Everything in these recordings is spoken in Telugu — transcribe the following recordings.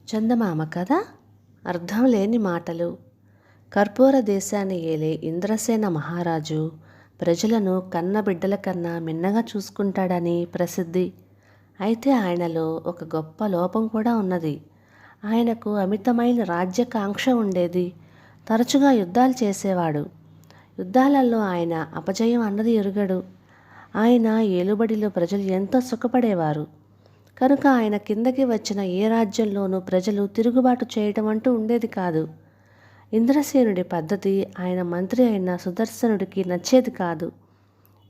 చందమామ కథ. అర్థం లేని మాటలు. కర్పూర దేశాన్ని ఏలే ఇంద్రసేన మహారాజు ప్రజలను కన్న బిడ్డల కన్నా మిన్నగా చూసుకుంటాడని ప్రసిద్ధి. అయితే ఆయనలో ఒక గొప్ప లోపం కూడా ఉన్నది. ఆయనకు అమితమైన రాజ్యకాంక్ష ఉండేది. తరచుగా యుద్ధాలు చేసేవాడు. యుద్ధాలలో ఆయన అపజయం అన్నది ఎరుగడు. ఆయన ఏలుబడిలో ప్రజలు ఎంతో సుఖపడేవారు. కనుక ఆయన కిందకి వచ్చిన ఏ రాజ్యంలోనూ ప్రజలు తిరుగుబాటు చేయటం అంటూ ఉండేది కాదు. ఇంద్రసేనుడి పద్ధతి ఆయన మంత్రి అయిన సుదర్శనుడికి నచ్చేది కాదు.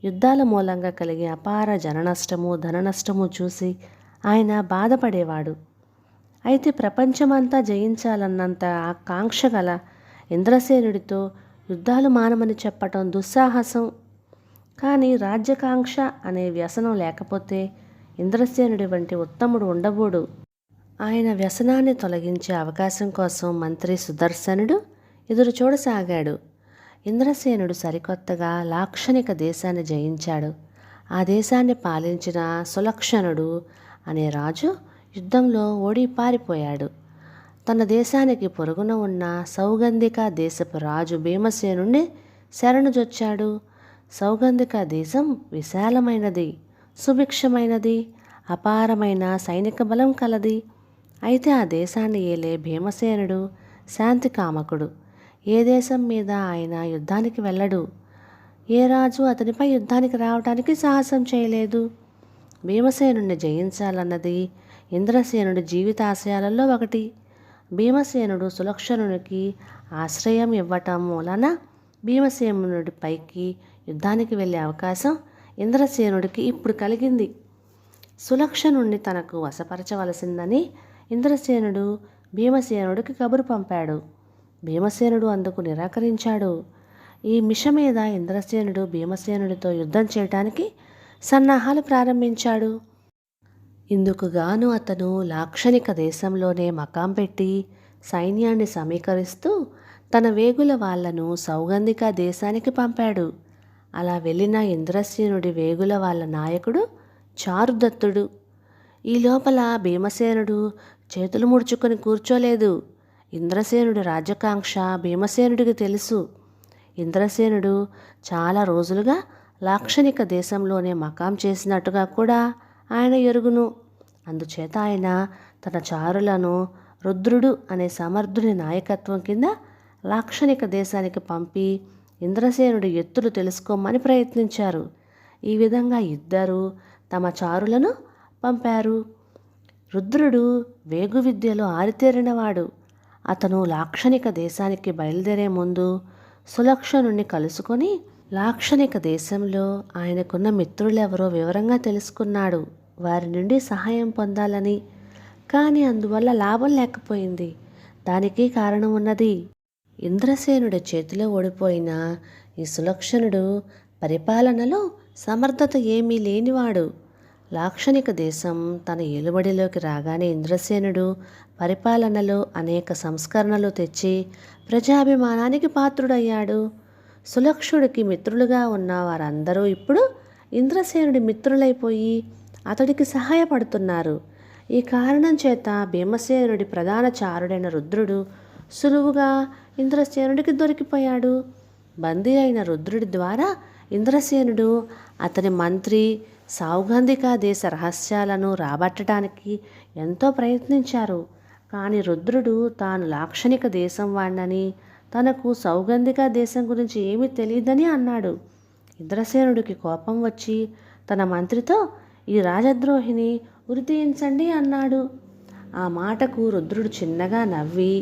యుద్ధాల మూలంగా కలిగే అపార జననష్టము ధన నష్టము చూసి ఆయన బాధపడేవాడు. అయితే ప్రపంచమంతా జయించాలన్నంత ఆకాంక్ష గల ఇంద్రసేనుడితో యుద్ధాలు మానమని చెప్పటం దుస్సాహసం. కానీ రాజ్యకాంక్ష అనే వ్యసనం లేకపోతే ఇంద్రసేనుడి వంటి ఉత్తముడు ఉండబోడు. ఆయన వ్యసనాన్ని తొలగించే అవకాశం కోసం మంత్రి సుదర్శనుడు ఎదురు చూడసాగాడు. ఇంద్రసేనుడు సరికొత్తగా లాక్షణిక దేశాన్ని జయించాడు. ఆ దేశాన్ని పాలించిన సులక్షణుడు అనే రాజు యుద్ధంలో ఓడి పారిపోయాడు. తన దేశానికి పొరుగున ఉన్న సౌగంధిక దేశపు రాజు భీమసేనుణ్ణి శరణుజొచ్చాడు. సౌగంధిక దేశం విశాలమైనది, సుభిక్షమైనది, అపారమైన సైనిక బలం కలది. అయితే ఆ దేశాన్ని ఏలే భీమసేనుడు శాంతి కామకుడు. ఏ దేశం మీద ఆయన యుద్ధానికి వెళ్ళడు. ఏ రాజు అతనిపై యుద్ధానికి రావడానికి సాహసం చేయలేదు. భీమసేనుడిని జయించాలన్నది ఇంద్రసేనుడి జీవితాశయాలలో ఒకటి. భీమసేనుడు సులక్షణునికి ఆశ్రయం ఇవ్వటం మూలన భీమసేనుడి పైకి యుద్ధానికి వెళ్ళే అవకాశం ఇంద్రసేనుడికి ఇప్పుడు కలిగింది. సులక్షణుణ్ణి తనకు వశపరచవలసిందని ఇంద్రసేనుడు భీమసేనుడికి కబురు పంపాడు. భీమసేనుడు అందుకు నిరాకరించాడు. ఈ మిష మీద ఇంద్రసేనుడు భీమసేనుడితో యుద్ధం చేయటానికి సన్నాహాలు ప్రారంభించాడు. ఇందుకుగాను అతను లాక్షణిక దేశంలోనే మకాం పెట్టి సైన్యాన్ని సమీకరిస్తూ తన వేగుల వాళ్లను సౌగంధిక దేశానికి పంపాడు. అలా వెళ్ళిన ఇంద్రసేనుడి వేగుల వాళ్ళ నాయకుడు చారుదత్తుడు. ఈ లోపల భీమసేనుడు చేతులు ముడుచుకొని కూర్చోలేదు. ఇంద్రసేనుడి రాజ్యకాంక్ష భీమసేనుడికి తెలుసు. ఇంద్రసేనుడు చాలా రోజులుగా లాక్షణిక దేశంలోనే మకాం చేసినట్టుగా కూడా ఆయన ఎరుగును. అందుచేత ఆయన తన చారులను రుద్రుడు అనే సమర్థుని నాయకత్వం కింద లాక్షణిక దేశానికి పంపి ఇంద్రసేనుడి ఎత్తులు తెలుసుకోమని ప్రయత్నించారు. ఈ విధంగా ఇద్దరు తమ చారులను పంపారు. రుద్రుడు వేగు విద్యలో ఆరితేరినవాడు. అతను లాక్షణిక దేశానికి బయలుదేరే ముందు సులక్షణుణ్ణి కలుసుకొని లాక్షణిక దేశంలో ఆయనకున్న మిత్రులెవరో వివరంగా తెలుసుకున్నాడు. వారి నుండి సహాయం పొందాలని. కానీ అందువల్ల లాభం లేకపోయింది. దానికి కారణం ఉన్నది. ఇంద్రసేనుడి చేతిలో ఓడిపోయిన ఈ సులక్షణుడు పరిపాలనలో సమర్థత ఏమీ లేనివాడు. లాక్షణిక దేశం తన ఏలుబడిలోకి రాగానే ఇంద్రసేనుడు పరిపాలనలో అనేక సంస్కరణలు తెచ్చి ప్రజాభిమానానికి పాత్రుడయ్యాడు. సులక్షుడికి మిత్రులుగా ఉన్న వారందరూ ఇప్పుడు ఇంద్రసేనుడి మిత్రులైపోయి అతడికి సహాయపడుతున్నారు. ఈ కారణం చేత భీమసేనుడి ప్రధాన చారుడైన రుద్రుడు సులువుగా ఇంద్రసేనుడికి దొరికిపోయాడు. బందీ అయిన రుద్రుడి ద్వారా ఇంద్రసేనుడు అతని మంత్రి సౌగంధిక దేశ రహస్యాలను రాబట్టడానికి ఎంతో ప్రయత్నించారు. కానీ రుద్రుడు తాను లాక్షణిక దేశం వాడినని, తనకు సౌగంధిక దేశం గురించి ఏమీ తెలియదని అన్నాడు. ఇంద్రసేనుడికి కోపం వచ్చి తన మంత్రితో ఈ రాజద్రోహిని ఉరితీయించండి అన్నాడు. ఆ మాటకు రుద్రుడు చిన్నగా నవ్వి,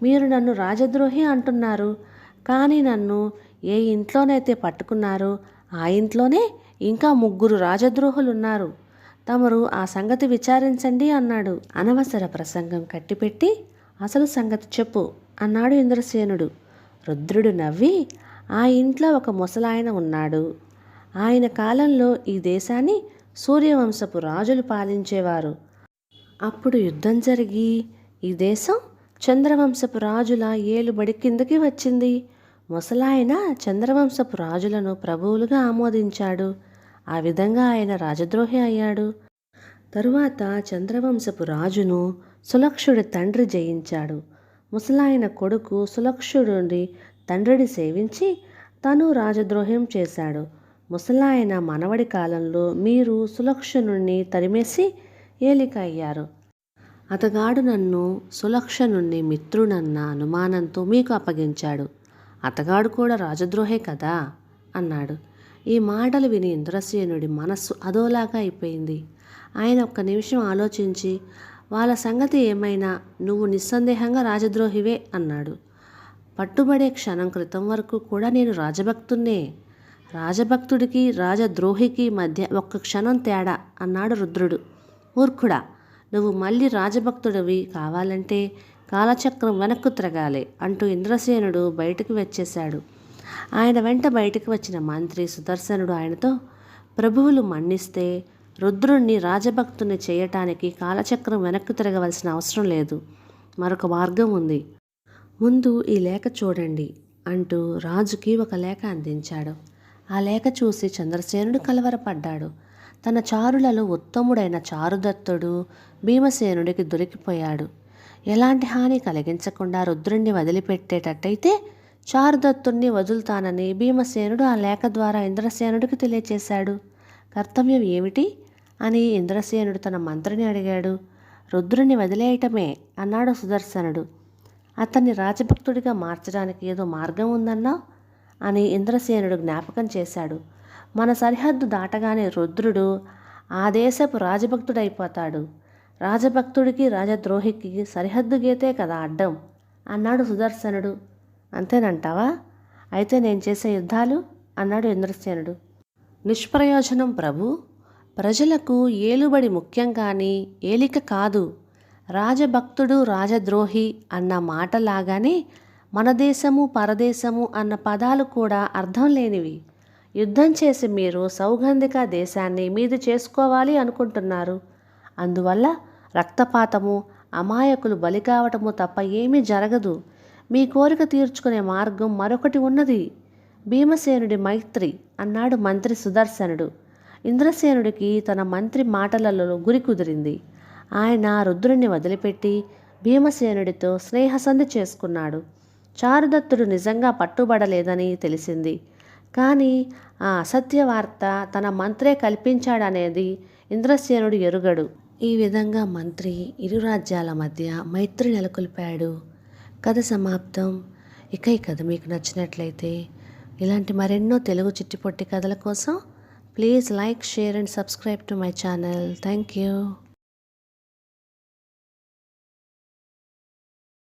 మీరు నన్ను రాజద్రోహి అంటున్నారు, కానీ నన్ను ఏ ఇంట్లోనైతే పట్టుకున్నారో ఆ ఇంట్లోనే ఇంకా 3 రాజద్రోహులున్నారు. తమరు ఆ సంగతి విచారించండి అన్నాడు. అనవసర ప్రసంగం కట్టిపెట్టి అసలు సంగతి చెప్పు అన్నాడు ఇంద్రసేనుడు. రుద్రుడు నవ్వి, ఆ ఇంట్లో ఒక ముసలాయన ఉన్నాడు. ఆయన కాలంలో ఈ దేశాన్ని సూర్యవంశపు రాజులు పాలించేవారు. అప్పుడు యుద్ధం జరిగి ఈ దేశం చంద్రవంశపు రాజుల ఏలుబడి కిందకి వచ్చింది. ముసలాయన చంద్రవంశపు రాజులను ప్రభువులుగా ఆమోదించాడు. ఆ విధంగా ఆయన రాజద్రోహి అయ్యాడు. తరువాత చంద్రవంశపు రాజును సులక్షుడి తండ్రి జయించాడు. ముసలాయన కొడుకు సులక్షుడి తండ్రిని సేవించి తను రాజద్రోహం చేశాడు. ముసలాయన మనవడి కాలంలో మీరు సులక్షణుణ్ణి తరిమేసి ఏలిక అయ్యారు. అతగాడు నన్ను సులక్షణుణ్ణి మిత్రునన్న అనుమానంతో మీకు అప్పగించాడు. అతగాడు కూడా రాజద్రోహే కదా అన్నాడు. ఈ మాటలు విని ఇంద్రసేనుడి మనస్సు అదోలాగా అయిపోయింది. ఆయన ఒక్క నిమిషం ఆలోచించి, వాళ్ళ సంగతి ఏమైనా నువ్వు నిస్సందేహంగా రాజద్రోహివే అన్నాడు. పట్టుబడే క్షణం క్రితం వరకు కూడా నేను రాజభక్తున్నే. రాజభక్తుడికి రాజద్రోహికి మధ్య ఒక్క క్షణం తేడా అన్నాడు రుద్రుడు. మూర్ఖుడా, నువ్వు మళ్ళీ రాజభక్తుడివి కావాలంటే కాలచక్రం వెనక్కు తిరగాలి అంటూ ఇంద్రసేనుడు బయటకు వచ్చేశాడు. ఆయన వెంట బయటకు వచ్చిన మంత్రి సుదర్శనుడు ఆయనతో, ప్రభువులు మన్నిస్తే రుద్రుణ్ణి రాజభక్తుని చేయటానికి కాలచక్రం వెనక్కు తిరగవలసిన అవసరం లేదు. మరొక మార్గం ఉంది. ముందు ఈ లేఖ చూడండి అంటూ రాజుకి ఒక లేఖ అందించాడు. ఆ లేఖ చూసి చంద్రసేనుడు కలవరపడ్డాడు. తన చారులలో ఉత్తముడైన చారుదత్తుడు భీమసేనుడికి దొరికిపోయాడు. ఎలాంటి హాని కలిగించకుండా రుద్రుణ్ణి వదిలిపెట్టేటట్టయితే చారుదత్తుణ్ణి వదులుతానని భీమసేనుడు ఆ లేఖ ద్వారా ఇంద్రసేనుడికి తెలియచేశాడు. కర్తవ్యం ఏమిటి అని ఇంద్రసేనుడు తన మంత్రిని అడిగాడు. రుద్రుణ్ణి వదిలేయటమే అన్నాడు సుదర్శనుడు. అతన్ని రాజభక్తుడిగా మార్చడానికి ఏదో మార్గం ఉందన్నా అని ఇంద్రసేనుడు జ్ఞాపకం చేశాడు. మన సరిహద్దు దాటగానే రుద్రుడు ఆ దేశపు రాజభక్తుడైపోతాడు. రాజభక్తుడికి రాజద్రోహికి సరిహద్దు గీతే కదా అడ్డం అన్నాడు సుదర్శనుడు. అంతేనంటావా? అయితే నేను చేసే యుద్ధాలు అన్నాడు ఇంద్రసేనుడు. నిష్ప్రయోజనం ప్రభు. ప్రజలకు ఏలుబడి ముఖ్యం కానీ ఏలిక కాదు. రాజభక్తుడు రాజద్రోహి అన్న మాటలాగానే మన దేశము పరదేశము అన్న పదాలు కూడా అర్థం లేనివి. యుద్ధం చేసి మీరు సౌగంధిక దేశాన్ని మీది చేసుకోవాలి అనుకుంటున్నారు. అందువల్ల రక్తపాతము, అమాయకులు బలి కావటము తప్ప ఏమీ జరగదు. మీ కోరిక తీర్చుకునే మార్గం మరొకటి ఉన్నది. భీమసేనుడి మైత్రి అన్నాడు మంత్రి సుదర్శనుడు. ఇంద్రసేనుడికి తన మంత్రి మాటలలో గురి కుదిరింది. ఆయన రుద్రుణ్ణి వదిలిపెట్టి భీమసేనుడితో స్నేహసంధి చేసుకున్నాడు. చారుదత్తుడు నిజంగా పట్టుబడలేదని తెలిసింది. కానీ ఆ అసత్య వార్త తన మంత్రే కల్పించాడనేది ఇంద్రసేనుడు ఎరుగడు. ఈ విధంగా మంత్రి ఇరు రాజ్యాల మధ్య మైత్రి నెలకొల్పాడు. కథ సమాప్తం. ఇక ఈ కథ మీకు నచ్చినట్లయితే ఇలాంటి మరెన్నో తెలుగు చిట్టిపొట్టి కథల కోసం please like, share and subscribe to my channel. Thank you.